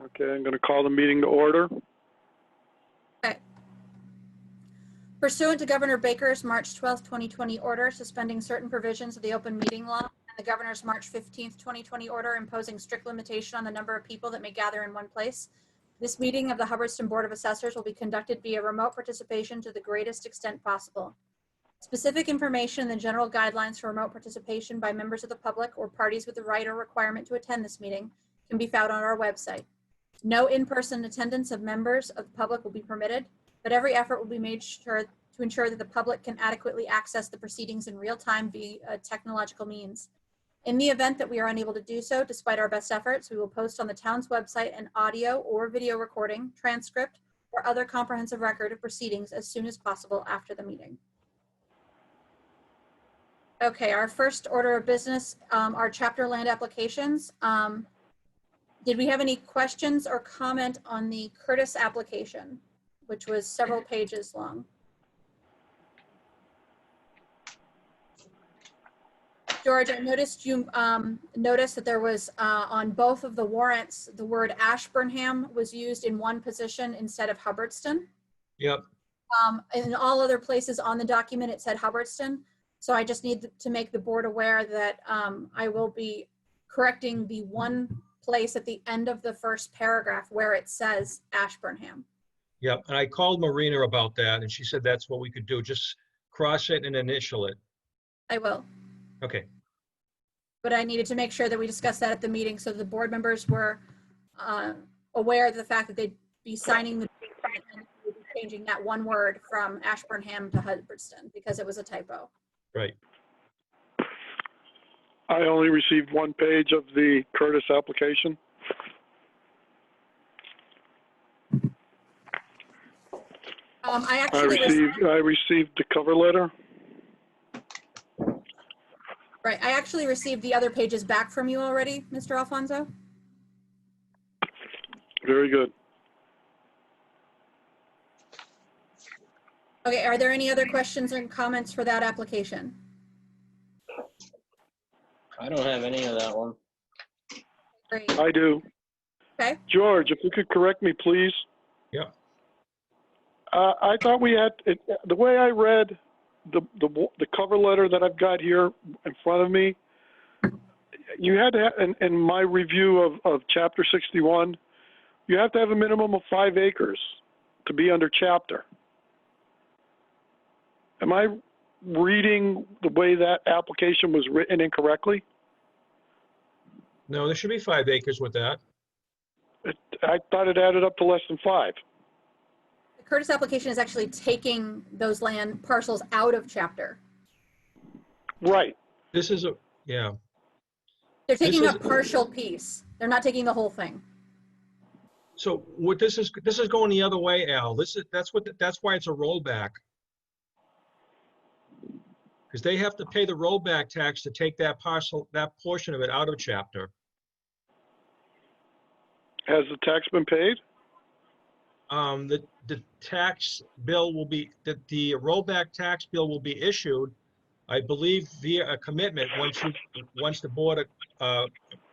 Okay, I'm going to call the meeting to order. Okay. Pursuant to Governor Baker's March 12, 2020 order suspending certain provisions of the open meeting law and the Governor's March 15, 2020 order imposing strict limitation on the number of people that may gather in one place, this meeting of the Hubbardston Board of Assessors will be conducted via remote participation to the greatest extent possible. Specific information and the general guidelines for remote participation by members of the public or parties with the right or requirement to attend this meeting can be found on our website. No in-person attendance of members of the public will be permitted, but every effort will be made to ensure that the public can adequately access the proceedings in real time via technological means. In the event that we are unable to do so, despite our best efforts, we will post on the town's website an audio or video recording, transcript, or other comprehensive record of proceedings as soon as possible after the meeting. Okay, our first order of business are chapter land applications. Did we have any questions or comment on the Curtis application, which was several pages long? George, I noticed you noticed that there was on both of the warrants, the word Ashburnham was used in one position instead of Hubbardston. Yep. In all other places on the document, it said Hubbardston. So I just need to make the board aware that I will be correcting the one place at the end of the first paragraph where it says Ashburnham. Yep. And I called Marina about that, and she said that's what we could do. Just cross it and initial it. I will. Okay. But I needed to make sure that we discussed that at the meeting so the board members were aware of the fact that they'd be signing the document and we'd be changing that one word from Ashburnham to Hubbardston because it was a typo. Right. I only received one page of the Curtis application. I received the cover letter. Right, I actually received the other pages back from you already, Mr. Alfonso. Very good. Okay, are there any other questions and comments for that application? I don't have any of that one. Great. I do. Okay. George, if you could correct me, please. Yep. I thought we had, the way I read the cover letter that I've got here in front of me, you had to have, in my review of chapter 61, you have to have a minimum of 5 acres to be under chapter. Am I reading the way that application was written incorrectly? No, there should be 5 acres with that. I thought it added up to less than 5. The Curtis application is actually taking those land parcels out of chapter. Right. This is a, yeah. They're taking a partial piece. They're not taking the whole thing. So what this is going the other way, Al. That's why it's a rollback. Because they have to pay the rollback tax to take that portion of it out of chapter. Has the tax been paid? The tax bill will be, the rollback tax bill will be issued, I believe, via a commitment once the board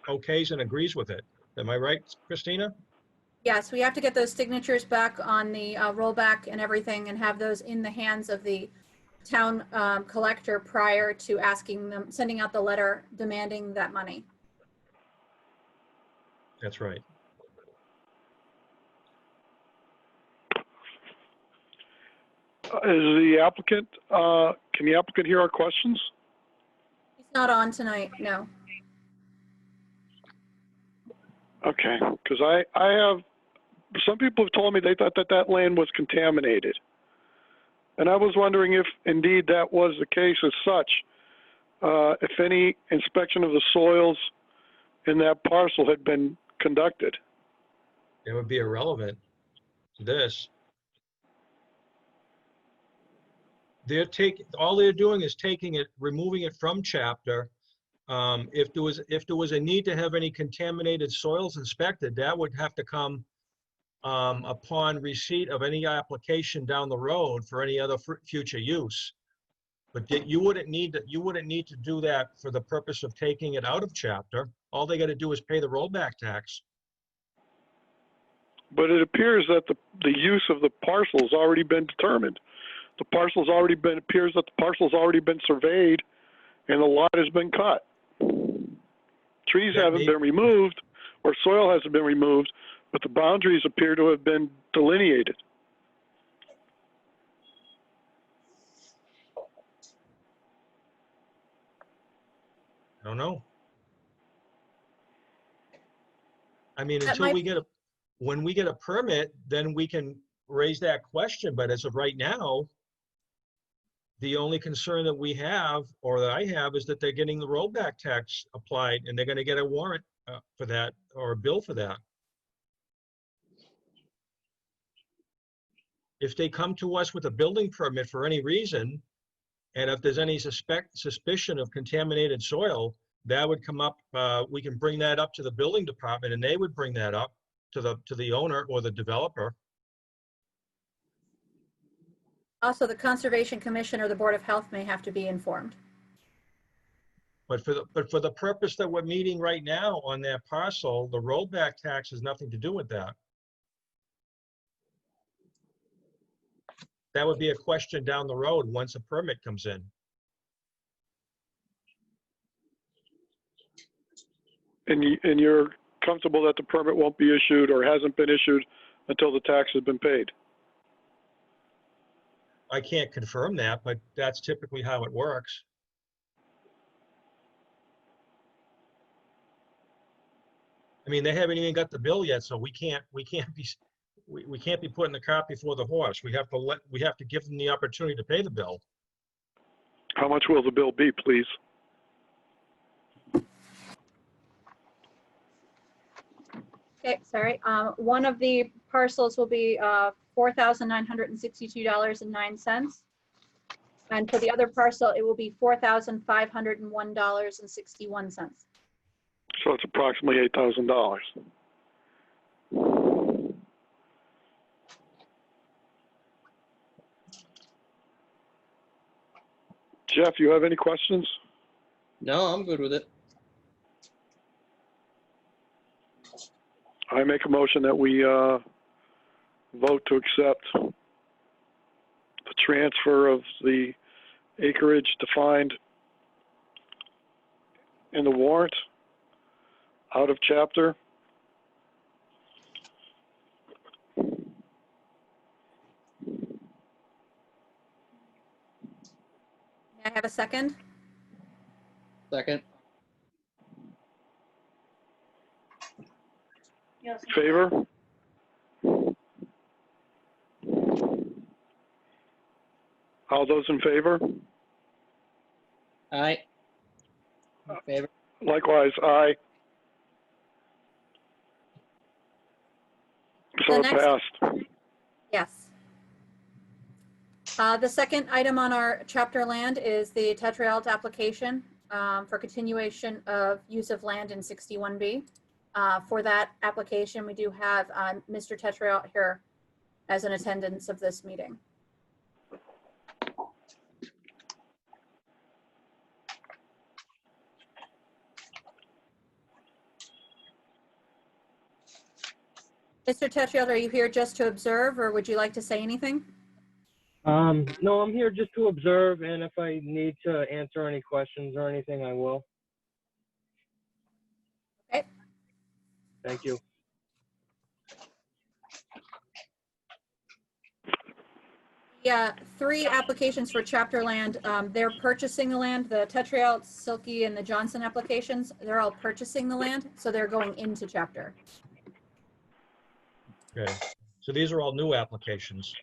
okays and agrees with it. Am I right, Christina? Yes, we have to get those signatures back on the rollback and everything and have those in the hands of the town collector prior to sending out the letter demanding that money. That's right. Is the applicant, can the applicant hear our questions? He's not on tonight, no. Okay, because I have, some people have told me they thought that land was contaminated. And I was wondering if indeed that was the case as such, if any inspection of the soils in that parcel had been conducted. It would be irrelevant to this. All they're doing is taking it, removing it from chapter. If there was a need to have any contaminated soils inspected, that would have to come upon receipt of any application down the road for any other future use. But you wouldn't need to do that for the purpose of taking it out of chapter. All they got to do is pay the rollback tax. But it appears that the use of the parcel has already been determined. Appears that the parcel's already been surveyed and the lot has been cut. Trees haven't been removed or soil hasn't been removed, but the boundaries appear to have been delineated. I don't know. I mean, That until might- we get when we get a permit, then we can raise that question. But as of right now, the only concern that we have, or that I have, is that they're getting the rollback tax applied and they're going to get a warrant for that or a bill for that. If they come to us with a building permit for any reason, and if there's any suspicion of contaminated soil, that would come up, we can bring that up to the building department and they would bring that up to the owner or the developer. Also, the Conservation Commission or the Board of Health may have to be informed. But for the purpose that we're meeting right now on that parcel, the rollback tax has nothing to do with that. That would be a question down the road once a permit comes in. And you're comfortable that the permit won't be issued or hasn't been issued until the tax has been paid? I can't confirm that, but that's typically how it works. I mean, they haven't even got the bill yet, so we can't be putting the cart before the horse. We have to give them the opportunity to pay the bill. How much will the bill be, please? Okay, sorry. One of the parcels will be $4,962.09. And for the other parcel, it will be $4,501.61. So it's approximately $8,000. Jeff, you have any questions? No, I'm good with it. I make a motion that we vote to accept the transfer of the acreage defined in the warrant out of chapter. May I have a second? Second. Favor? All those in favor? Aye. In favor? Likewise, aye. So The it next- passed. Yes. The second item on our chapter land is the Tetraelt application for continuation of use of land in 61B. For that application, we do have Mr. Tetraelt here as an attendance of this meeting. Mr. Tetraelt, are you here just to observe, or would you like to say anything? No, I'm here just to observe, and if I need to answer any questions or anything, I will. Okay. Thank you. Yeah, 3 applications for chapter land. They're purchasing the land. The Tetraelt, Silky, and the Johnson applications, they're all purchasing the land, so they're going into chapter. Okay. So these are all new applications.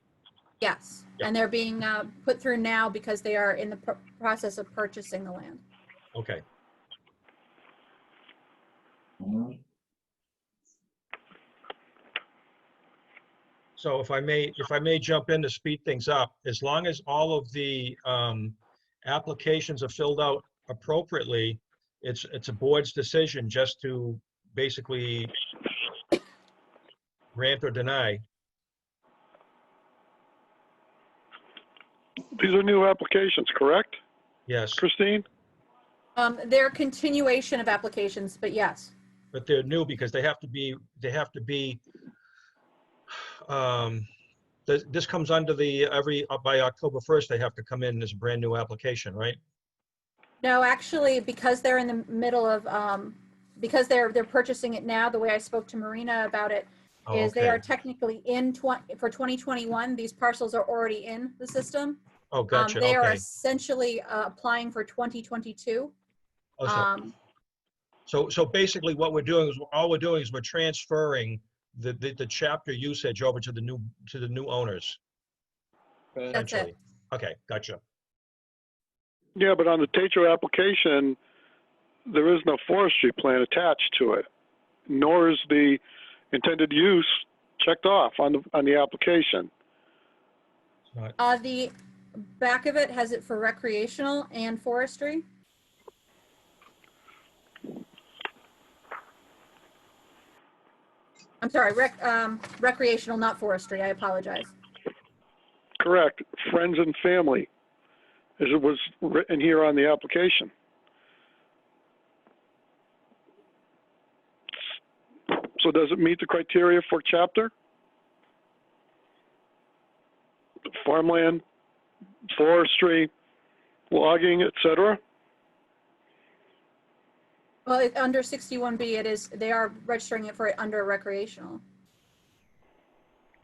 Yes, Yep. and they're being put through now because they are in the process of purchasing the land. Okay. So if I may jump in to speed things up, as long as all of the applications are filled out appropriately, it's a board's decision just to basically grant or deny. These are new applications, correct, Yes, Christine? They're continuation of applications, but yes. but they're new because they have to be this comes under the, by October 1st, they have to come in as a brand new application, right? No, actually, because they're in the middle of, because they're purchasing it now, the way I spoke to Marina about it, Oh, is they are okay. technically in for 2021, these parcels are already in the system. Oh, gotcha, They are okay. essentially applying for 2022. Oh, so basically what we're doing is, all we're doing is we're transferring the chapter usage over to the new owners, Right. That's it. essentially. Okay, gotcha. Yeah, but on the Tetro application, there is no forestry plan attached to it, nor is the intended use checked off on the application. It's not- The back of it has it for recreational and forestry. I'm sorry, recreational, not forestry. I apologize. Correct. Friends and family, as it was written here on the application. So does it meet the criteria for chapter? Farmland, forestry, logging, etc. Well, under 61B, it is, they are registering it for it under recreational,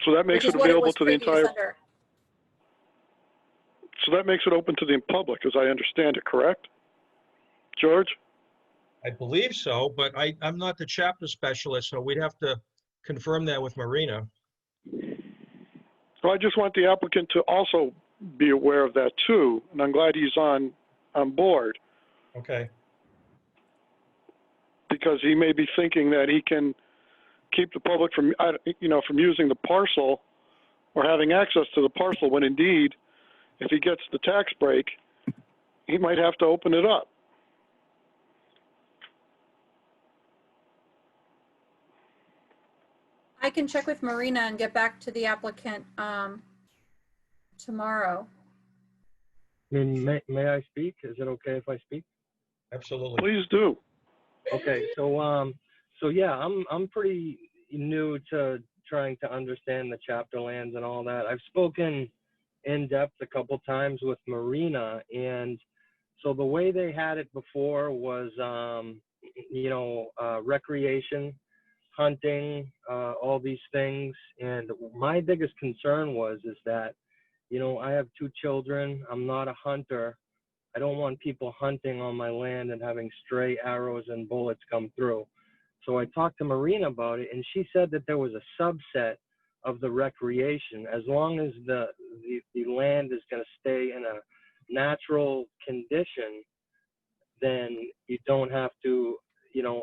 So that makes which is it what it available was to the previous entire. under. So that makes it open to the public, as I understand it. Correct, George? I believe so, but I'm not the chapter specialist, so we'd have to confirm that with Marina. So I just want the applicant to also be aware of that too, and I'm glad he's on board, Okay, because he may be thinking that he can keep the public from, from using the parcel or having access to the parcel, when indeed, if he gets the tax break, he might have to open it up. I can check with Marina and get back to the applicant tomorrow. I mean, may I speak? Is it okay if I speak? absolutely. Please do. Okay, so yeah, I'm pretty new to trying to understand the chapter lands and all that. I've spoken in depth a couple times with Marina, and so the way they had it before was, recreation, hunting, all these things. And my biggest concern is that, I have 2 children. I'm not a hunter. I don't want people hunting on my land and having stray arrows and bullets come through. So I talked to Marina about it, and she said that there was a subset of the recreation. As long as the land is going to stay in a natural condition, then you don't have to,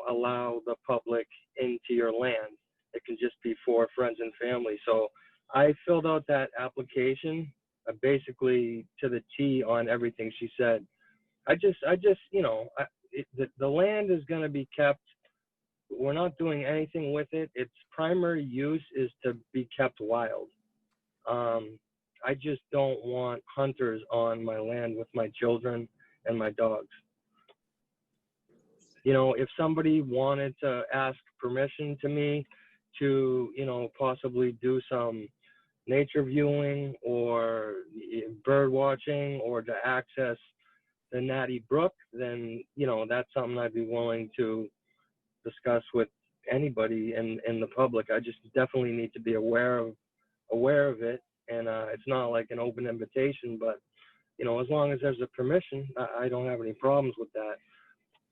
allow the public into your land. It can just be for friends and family. So I filled out that application basically to the T on everything she said. The land is going to be kept. We're not doing anything with it. Its primary use is to be kept wild. I just don't want hunters on my land with my children and my dogs. If somebody wanted to ask permission to me to, possibly do some nature viewing or bird watching or to access the Natty Brook, then, that's something I'd be willing to discuss with anybody in the public. I just definitely need to be aware of it. And it's not like an open invitation, but, as long as there's a permission, I don't have any problems with that.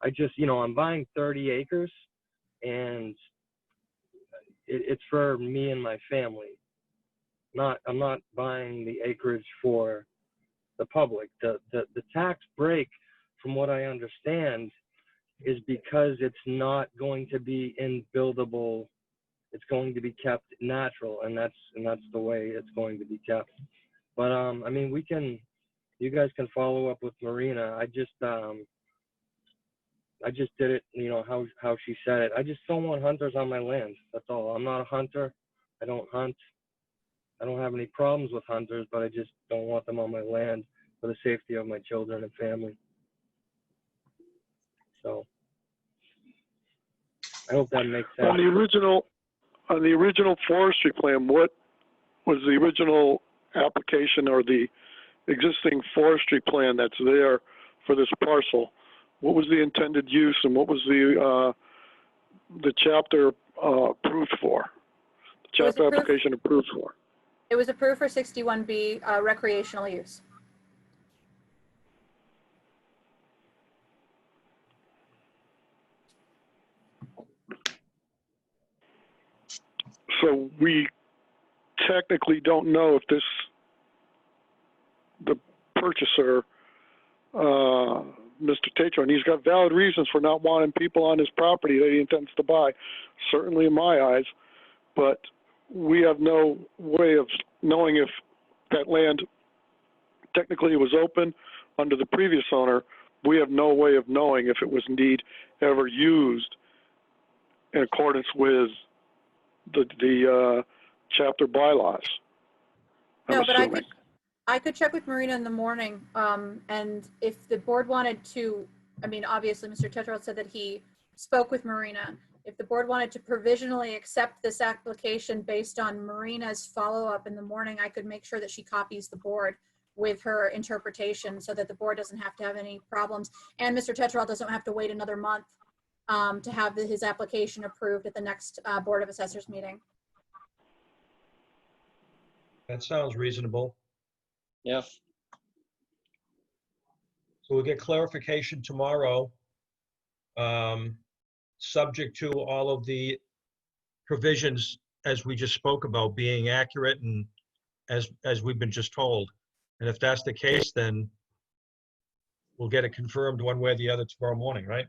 I just, I'm buying 30 acres, and it's for me and my family. I'm not buying the acreage for the public. The tax break, from what I understand, is because it's not going to be in buildable. It's going to be kept natural, and that's the way it's going to be kept. But you guys can follow up with Marina. I just did it, how she said it. I just don't want hunters on my land. That's all. I'm not a hunter. I don't hunt. I don't have any problems with hunters, but I just don't want them on my land for the safety of my children and family. So I hope that makes sense. On the original forestry plan, what was the original application or the existing forestry plan that's there for this parcel, what was the intended use and what was the chapter approved for? The It was chapter approved- application approved for? It was approved for 61B recreational use. So we technically don't know if the purchaser, Mr. Tatro, and he's got valid reasons for not wanting people on his property that he intends to buy, certainly in my eyes, but we have no way of knowing if that land technically was open under the previous owner. We have no way of knowing if it was indeed ever used in accordance with the chapter bylaws. I'm No, but assuming. I could check with Marina in the morning, and if the board wanted to, I mean, obviously, Mr. Tetrell said that he spoke with Marina. If the board wanted to provisionally accept this application based on Marina's follow-up in the morning, I could make sure that she copies the board with her interpretation so that the board doesn't have to have any problems. And Mr. Tetrell doesn't have to wait another month to have his application approved at the next Board of Assessors meeting. That sounds reasonable. Yeah. So we'll get clarification tomorrow, subject to all of the provisions as we just spoke about being accurate and as we've been just told. And if that's the case, then we'll get it confirmed one way or the other tomorrow morning, right?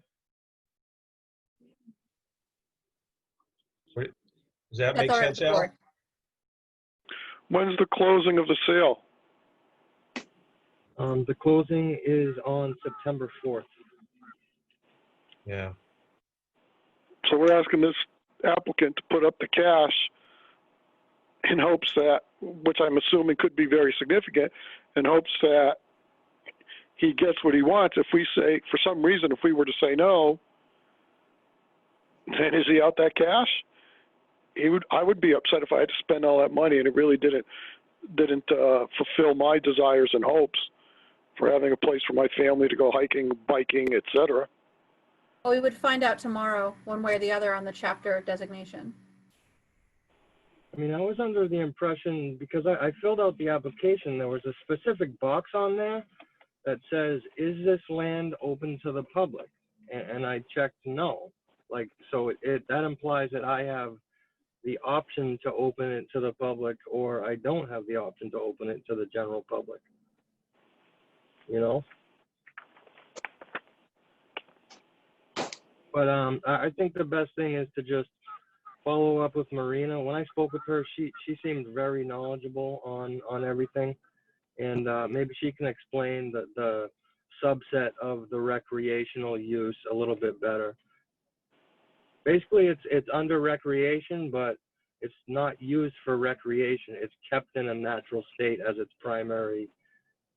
Does that make That's all right sense, with the Al? board. When's the closing of the sale? The closing is on September 4th. Yeah. So we're asking this applicant to put up the cash in hopes that, which I'm assuming could be very significant, in hopes that he gets what he wants. If we say, for some reason, if we were to say no, then is he out that cash? I would be upset if I had to spend all that money and it really didn't fulfill my desires and hopes for having a place for my family to go hiking, biking, etc. Well, we would find out tomorrow, one way or the other, on the chapter designation. I mean, I was under the impression, because I filled out the application, there was a specific box on there that says, is this land open to the public? And I checked no. Like, so that implies that I have the option to open it to the public, or I don't have the option to open it to the general public. You know? But I think the best thing is to just follow up with Marina. When I spoke with her, she seemed very knowledgeable on everything, and maybe she can explain the subset of the recreational use a little bit better. Basically, it's under recreation, but it's not used for recreation. It's kept in a natural state as its primary.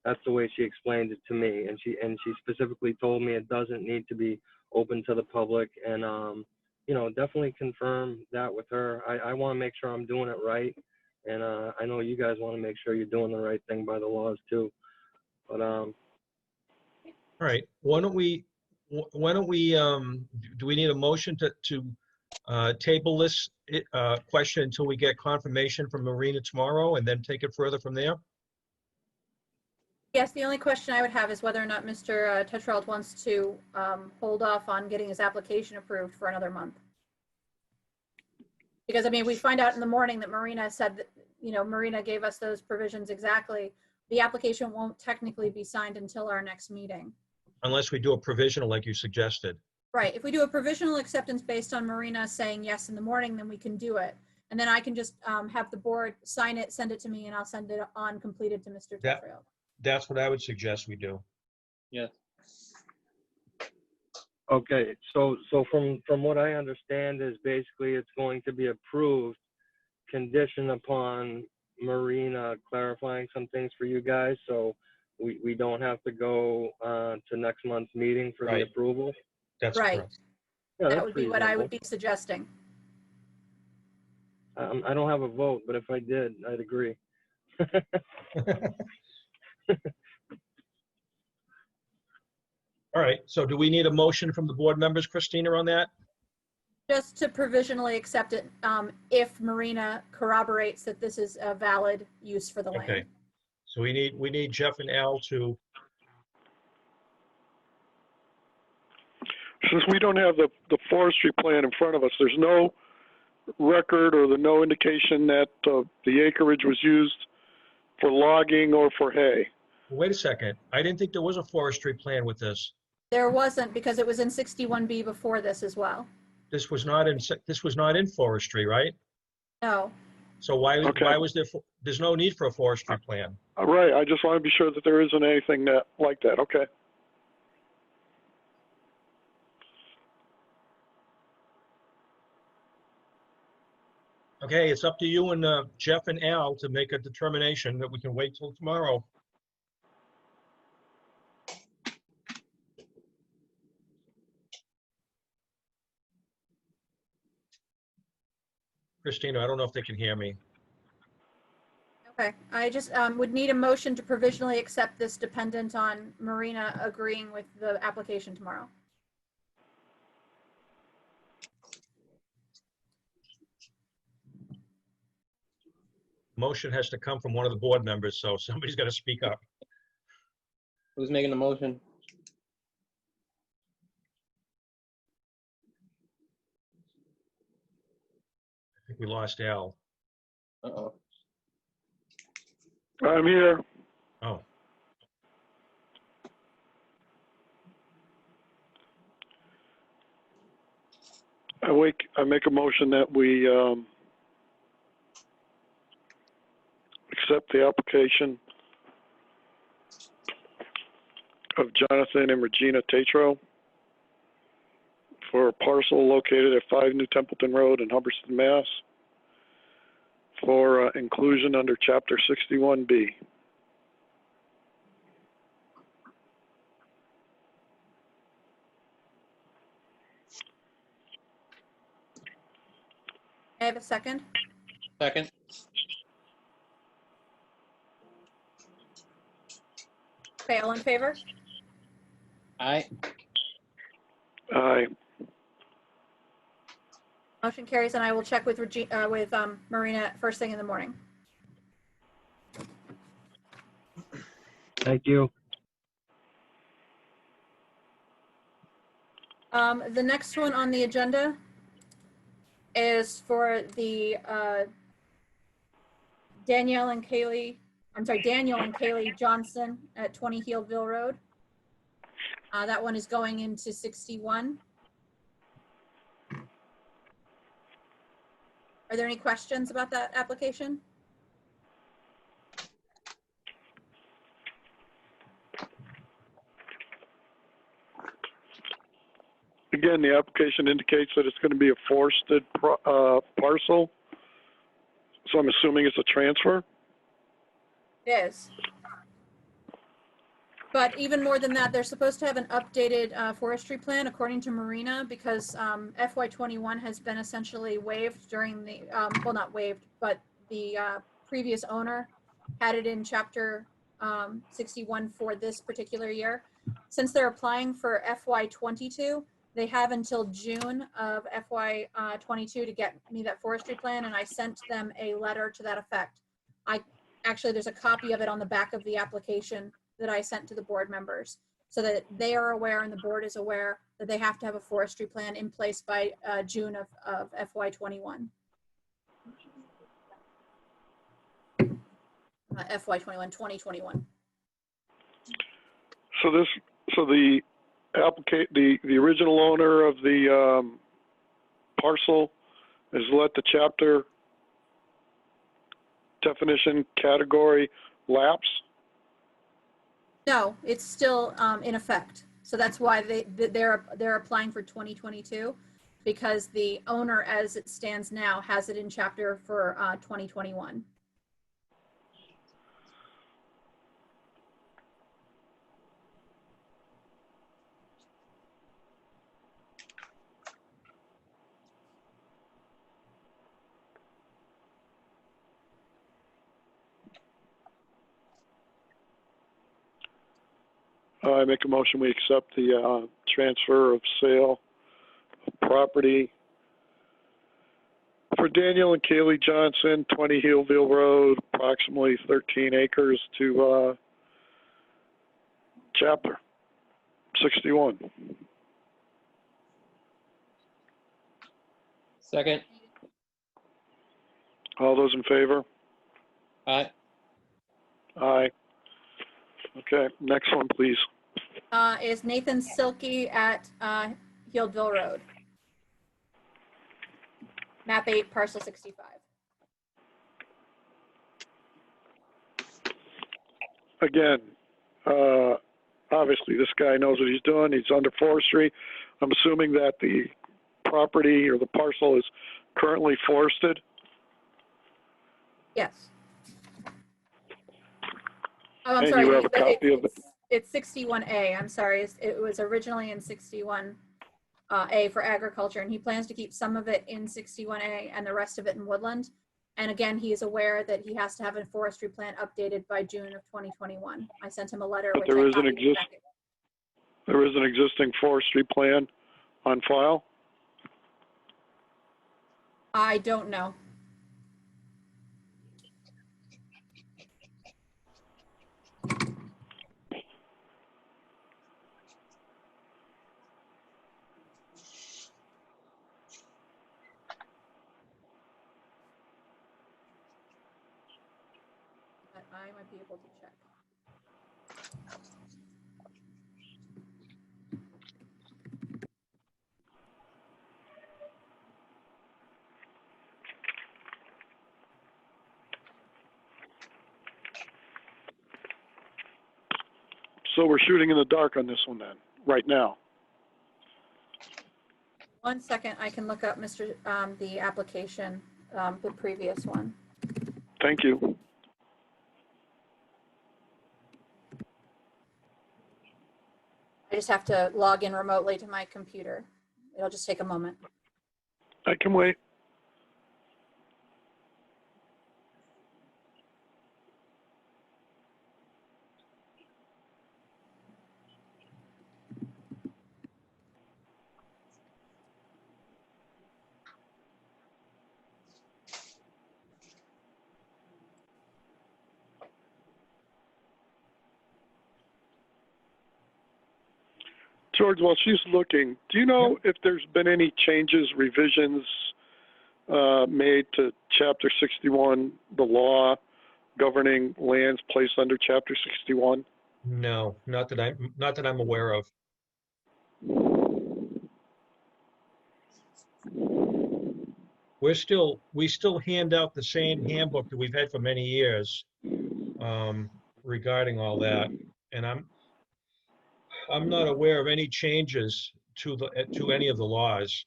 That's the way she explained it to me, and she specifically told me it doesn't need to be open to the public. And you know, definitely confirm that with her. I want to make sure I'm doing it right, and I know you guys want to make sure you're doing the right thing by the laws too. But All right. Why don't we? Do we need a motion to table this question until we get confirmation from Marina tomorrow, and then take it further from there? Yes, the only question I would have is whether or not Mr. Tetrault wants to hold off on getting his application approved for another month. Because, I mean, we find out in the morning that Marina said that, you know, Marina gave us those provisions exactly. The application won't technically be signed until our next meeting. Unless we do a provisional like you suggested. Right. If we do a provisional acceptance based on Marina saying yes in the morning, then we can do it. And then I can just have the board sign it, send it to me, and I'll send it on completed to Mr. Tetrault. That's what I would suggest we do. Yeah. okay, so from what I understand is basically it's going to be approved condition upon Marina clarifying some things for you guys, so we don't have to go to next month's meeting for the Right. approval. That's Right. correct. Yeah, That that's would be what I would reasonable. be suggesting. I don't have a vote, but if I did, I'd agree. All right, so do we need a motion from the board members, Christina, on that? Just to provisionally accept it, if Marina corroborates that this is a valid use for the Okay. land. So we need Jeff and Al to, Since we don't have the forestry plan in front of us, there's no record or no indication that the acreage was used for logging or for hay. wait a second. I didn't think there was a forestry plan with this. There wasn't, because it was in 61B before this as well. This was not in forestry, right? No, So why Okay. was there's no need for a forestry plan? All right, I just want to be sure that there isn't anything like that. Okay. Okay, it's up to you and Jeff and Al to make a determination that we can wait till tomorrow. Christina, I don't know if they can hear me. okay. I just would need a motion to provisionally accept this dependent on Marina agreeing with the application tomorrow. Motion has to come from one of the board members, so somebody's got to speak up. Who's making the motion? I think we lost Al. Uh-oh. I'm here. Oh, I make a motion that we accept the application of Jonathan and Regina Tatro for a parcel located at 5 New Templeton Road in Hubbardston, Mass. for inclusion under Chapter 61B. I have a second. Second. Okay, all in favor? Aye. Aye. Motion carries, and I will check with Marina first thing in the morning. Thank you. The next one on the agenda is for the Daniel and Kaylee Johnson at 20 Healdville Road. That one is going into 61. Are there any questions about that application? Again, the application indicates that it's going to be a forested parcel. So I'm assuming it's a transfer? It is. But even more than that, they're supposed to have an updated forestry plan according to Marina, because FY21 has been essentially waived during the, well, not waived, but the previous owner had it in Chapter 61 for this particular year. Since they're applying for FY22, they have until June of FY22 to get me that forestry plan, and I sent them a letter to that effect. Actually, there's a copy of it on the back of the application that I sent to the board members, so that they are aware and the board is aware that they have to have a forestry plan in place by June of FY21. FY21, 2021. So the original owner of the parcel has let the chapter definition category lapse? No, it's still in effect. So that's why they're applying for 2022, because the owner, as it stands now, has it in chapter for 2021. I make a motion, we accept the transfer of sale of property for Daniel and Kaylee Johnson, 20 Hillville Road, approximately 13 acres to Chapter 61. Second. All those in favor? Aye. Aye. Okay, next one, please. Is Nathan Silky at Healdville Road. Map 8, parcel 65. Again, obviously this guy knows what he's doing. He's under forestry. I'm assuming that the property or the parcel is currently forested. Yes. Oh, I'm And sorry. you have a copy of it? It's 61A. I'm sorry. It was originally in 61A for agriculture, and he plans to keep some of it in 61A and the rest of it in woodland. And again, he is aware that he has to have a forestry plan updated by June of 2021. I sent him a letter. But there is an existing forestry plan on file? I don't know. But I might be able to check. So we're shooting in the dark on this one then, right now. 1 second, I can look up the application, the previous one. Thank you. I just have to log in remotely to my computer. It'll just take a moment. I can wait. George, while she's looking, do you know if there's been any changes, revisions made to Chapter 61, the law governing lands placed under Chapter 61? No, not that I'm aware of. We still hand out the same handbook that we've had for many years regarding all that, and I'm not aware of any changes to any of the laws.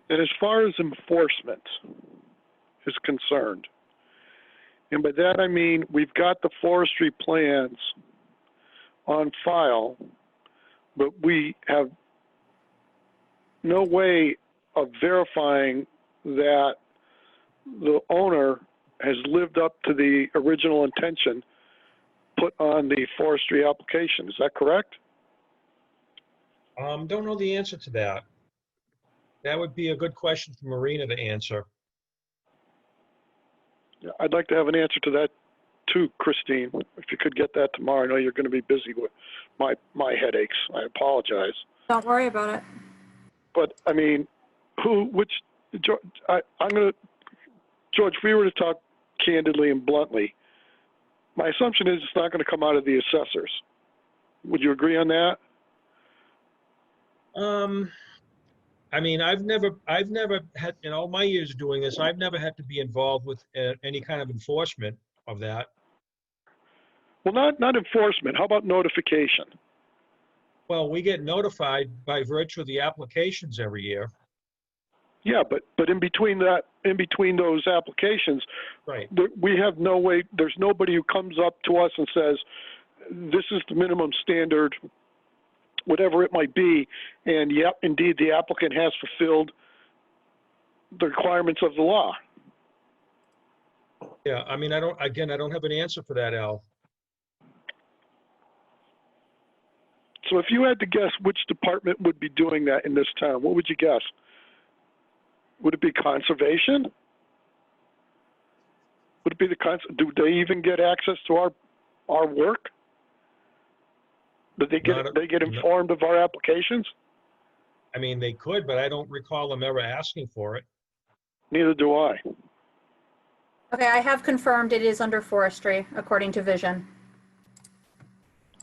And as far as enforcement is concerned, and by that I mean we've got the forestry plans on file, but we have no way of verifying that the owner has lived up to the original intention put on the forestry application. Is that correct? Don't know the answer to that. That would be a good question for Marina to answer. I'd like to have an answer to that too, Christine. If you could get that tomorrow. I know you're going to be busy with my headaches. I apologize. Don't worry about it. But I mean, George, George, if we were to talk candidly and bluntly, my assumption is it's not going to come out of the assessors. Would you agree on that? I mean, I've never had, in all my years of doing this, I've never had to be involved with any kind of enforcement of that. Well, not enforcement. How about notification? Well, we get notified by virtue of the applications every year. Yeah, but in between those applications, Right. we have no way, there's nobody who comes up to us and says, this is the minimum standard, whatever it might be, and yep, indeed, the applicant has fulfilled the requirements of the law. Yeah, I mean, I don't have an answer for that, Al. So if you had to guess which department would be doing that in this town, what would you guess? Would it be conservation? Would it be do they even get access to our work? Do they get informed of our applications? I mean, they could, but I don't recall them ever asking for it. Neither do I. Okay, I have confirmed it is under forestry, according to Vision.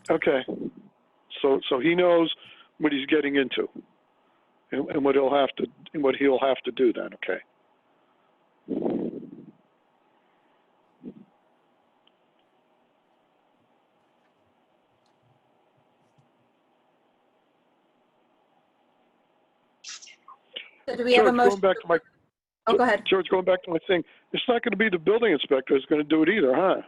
Okay. So he knows what he's getting into, and what he'll have to do then. Okay. So do we have a motion? Oh, go ahead. George, going back to my thing, it's not going to be the building inspector who's going to do it either, huh?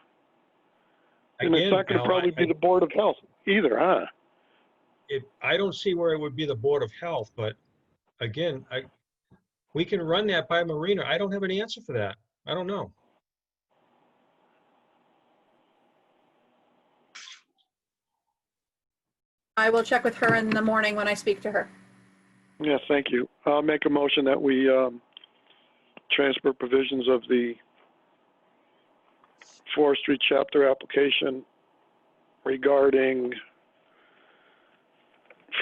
And it's not going to probably be the Board of Health either, huh? I don't see where it would be the Board of Health, but again, we can run that by Marina. I don't have an answer for that. I don't know. I will check with her in the morning when I speak to her. Yeah, thank you. I'll make a motion that we transfer provisions of the forestry chapter application regarding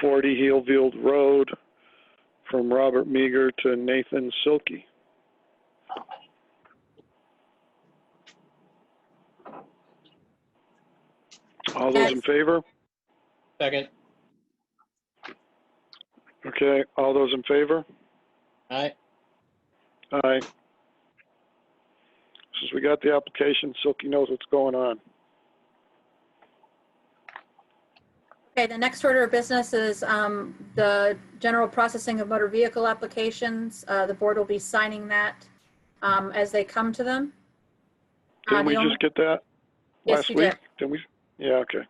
40 Heelfield Road from Robert Meager to Nathan Silky. All those in favor? Second. Okay, all those in favor? Aye. Aye. Since we got the application, Silky knows what's going on. Okay, the next order of business is the general processing of motor vehicle applications. The board will be signing that as they come to them. Didn't we just get that Yes, last you week? did. Didn't we? Yeah, okay.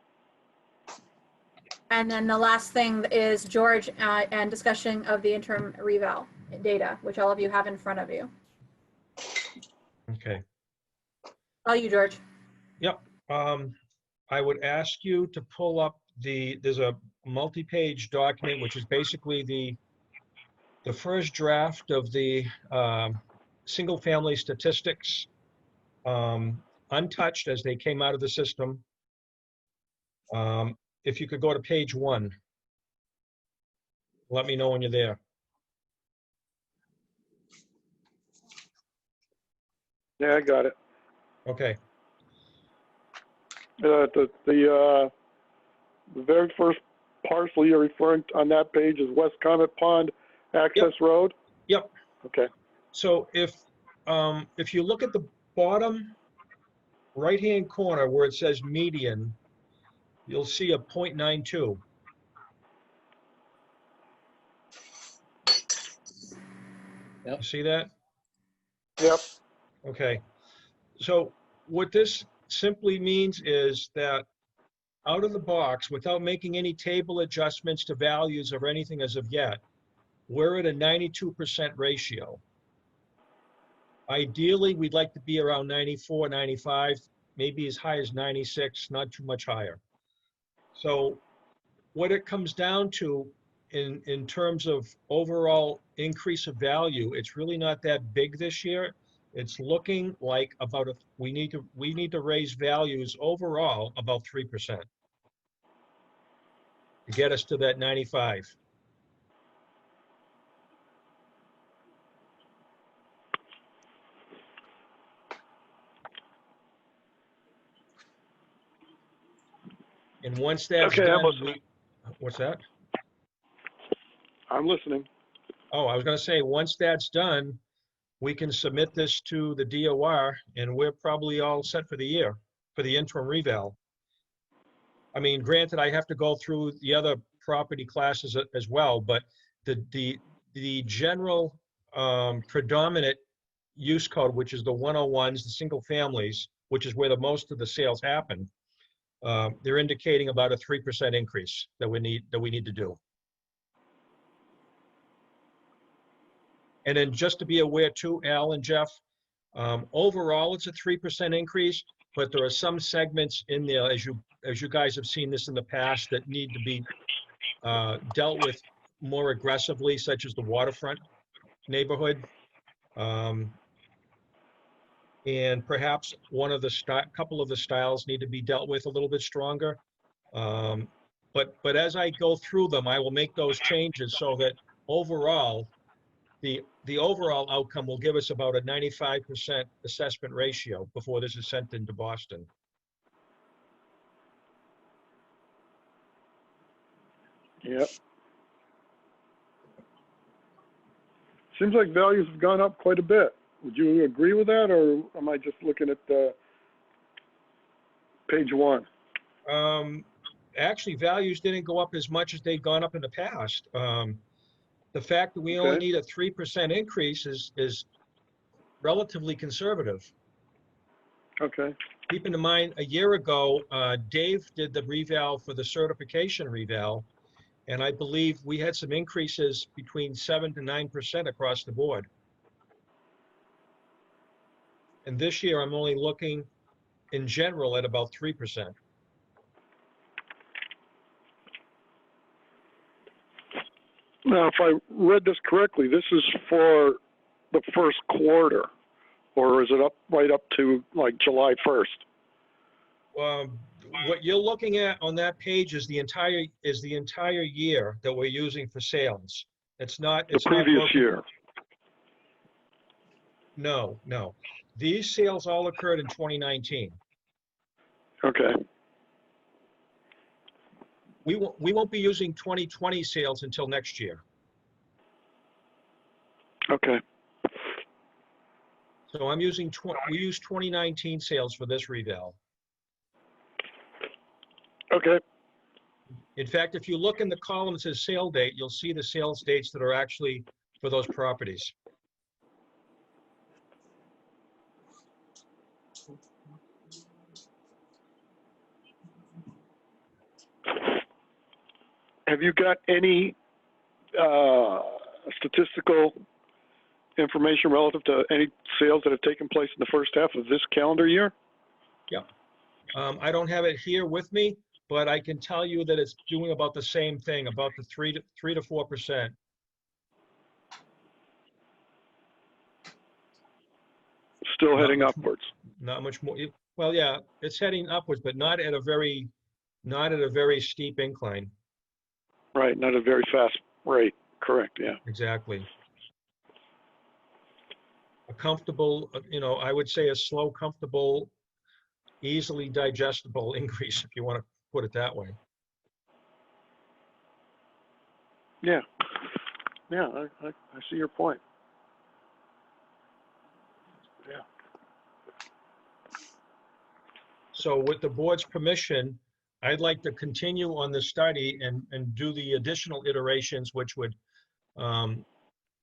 And then the last thing is George and discussion of the interim reval data, which all of you have in front of you. Okay. All you, George. Yep. I would ask you to pull up there's a multi-page document, which is basically the first draft of the single-family statistics, untouched as they came out of the system. If you could go to page 1, let me know when you're there. Yeah, I got it. Okay. The very first parcel you're referring to on that page is West Comet Pond Access Road? Yep. Okay. So if you look at the bottom right-hand corner where it says median, you'll see a 0.92. Yep. You see that? Yep. Okay. So what this simply means is that out of the box, without making any table adjustments to values or anything as of yet, we're at a 92% ratio. Ideally, we'd like to be around 94, 95, maybe as high as 96, not too much higher. So what it comes down to in terms of overall increase of value, it's really not that big this year. It's looking like about we need to raise values overall about 3% to get us to that 95. And once that's done, what's that? I'm listening. Oh, I was going to say, once that's done, we can submit this to the DOR, and we're probably all set for the year for the interim reval. I mean, granted, I have to go through the other property classes as well, but the general predominant use code, which is the 101s, the single families, which is where the most of the sales happen, they're indicating about a 3% increase that we need to do. And then just to be aware too, Al and Jeff, overall it's a 3% increase, but there are some segments in there, as you guys have seen this in the past, that need to be dealt with more aggressively, such as the waterfront neighborhood. And perhaps couple of the styles need to be dealt with a little bit stronger. But as I go through them, I will make those changes so that overall, the overall outcome will give us about a 95% assessment ratio before this is sent into Boston. Yep. Seems like values have gone up quite a bit. Would you agree with that, or am I just looking at page 1? Actually, values didn't go up as much as they've gone up in the past. The fact that we only need a 3% increase is relatively conservative. Okay. Keeping in mind, a year ago, Dave did the reval for the certification reval, and I believe we had some increases between 7 to 9% across the board. And this year, I'm only looking in general at about 3%. Now, if I read this correctly, this is for the first quarter, or is it right up to like July 1st? What you're looking at on that page is the entire year that we're using for sales. It's not The previous year. No. These sales all occurred in 2019. Okay. We won't be using 2020 sales until next year. Okay. So we use 2019 sales for this reval. Okay. In fact, if you look in the column that says sale date, you'll see the sales dates that are actually for those properties. Have you got any statistical information relative to any sales that have taken place in the first half of this calendar year? Yeah. I don't have it here with me, but I can tell you that it's doing about the same thing, about the 3 to 4%. Still heading upwards. Not much more. Well, yeah, it's heading upwards, but not at a very steep incline. Right, not a very fast rate. Correct, yeah. Exactly. A comfortable, I would say a slow, comfortable, easily digestible increase, if you want to put it that way. Yeah. Yeah, I see your point. Yeah. So with the board's permission, I'd like to continue on the study and do the additional iterations, which would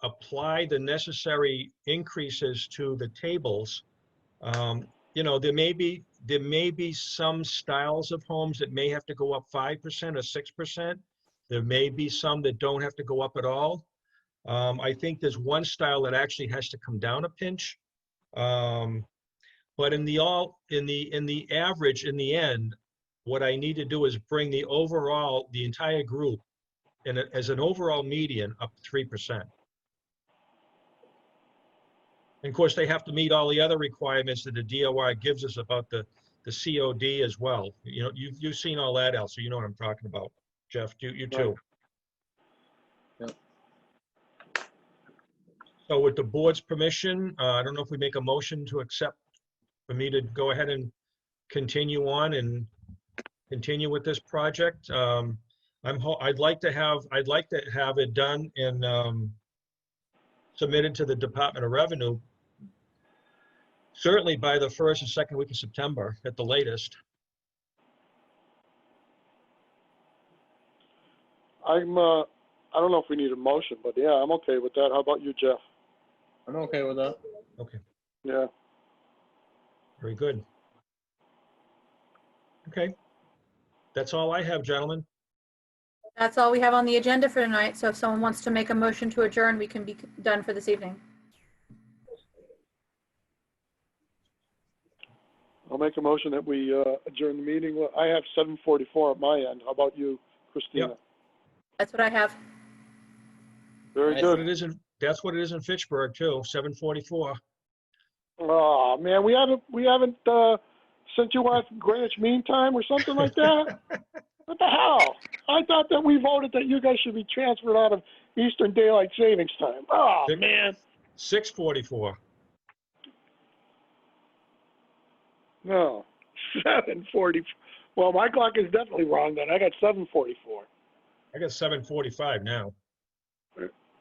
apply the necessary increases to the tables. There may be some styles of homes that may have to go up 5% or 6%. There may be some that don't have to go up at all. I think there's one style that actually has to come down a pinch. But in the average, in the end, what I need to do is bring the entire group, and as an overall median, up 3%. And of course, they have to meet all the other requirements that the DOR gives us about the COD as well. You've seen all that, Al, so you know what I'm talking about. Jeff, you too. Right. Yep. So with the board's permission, I don't know if we make a motion to accept for me to go ahead and continue on and continue with this project. I'd like to have it done and submitted to the Department of Revenue certainly by the first and second week of September at the latest. I don't know if we need a motion, but yeah, I'm okay with that. How about you, Jeff? I'm okay with that. Okay, Yeah. very good. Okay. That's all I have, gentlemen. That's all we have on the agenda for tonight. So if someone wants to make a motion to adjourn, we can be done for this evening. I'll make a motion that we adjourn the meeting. I have 7:44 at my end. How about you, Christina? Yep. That's what I have. Very Nice. good. That's what it is in Fitchburg too, 7:44. Oh man, we haven't sent you off Greenwich Mean Time or something like that. What the hell? I thought that we voted that you guys should be transferred out of Eastern Daylight Savings Time. Oh man, 6:44. no, 7:40. Well, my clock is definitely wrong then. I got 7:44. I got 7:45 now.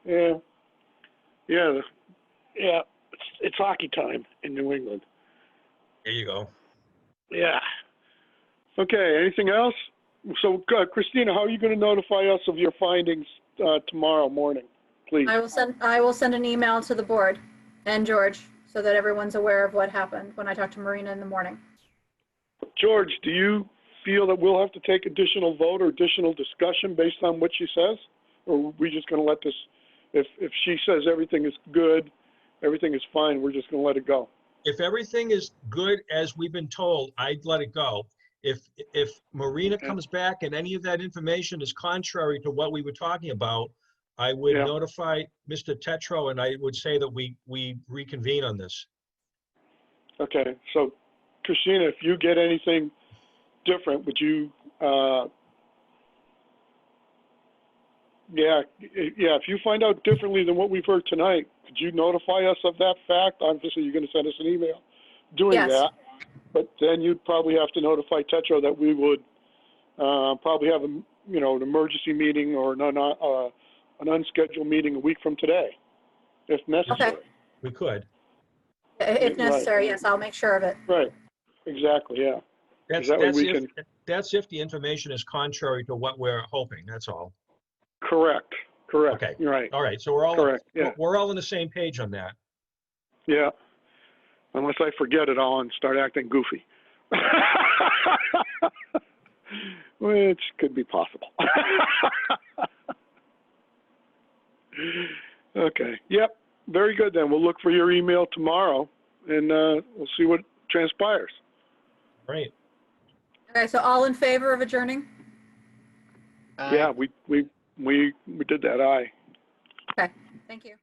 Yeah, yeah, yeah. It's hockey time in New England. There you go. Yeah. Okay. Anything else? So, Christina, how are you going to notify us of your findings tomorrow morning, please? I will send an email to the board and George so that everyone's aware of what happened when I talked to Marina in the morning. George, do you feel that we'll have to take additional vote or additional discussion based on what she says? Or are we just going to let this, if she says everything is good, everything is fine, we're just going to let it go? If everything is good as we've been told, I'd let it go. If Marina Okay. comes back and any of that information is contrary to what we were talking about, I would Yeah. notify Mr. Tetro and I would say that we reconvene on this. Okay. So, Christina, if you get anything different, would you, if you find out differently than what we've heard tonight, could you notify us of that fact? Obviously, you're going to send us an email doing Yes. that, but then you'd probably have to notify Tetro that we would probably have an emergency meeting or an unscheduled meeting a week from today, if necessary. Okay. We could. If necessary, yes, I'll make sure of it. Right. Exactly. Yeah. That's That way that's we if can- that's if the information is contrary to what we're hoping. That's all. Correct. Okay. You're right. All right. So we're all Correct. Yeah. we're all on the same page on that. Yeah. Unless I forget it all and start acting goofy. Which could be possible. Okay. Yep. Very good then. We'll look for your email tomorrow and we'll see what transpires. Right. Okay, so all in favor of adjourning? Yeah, we did that. Aye. Okay, thank you.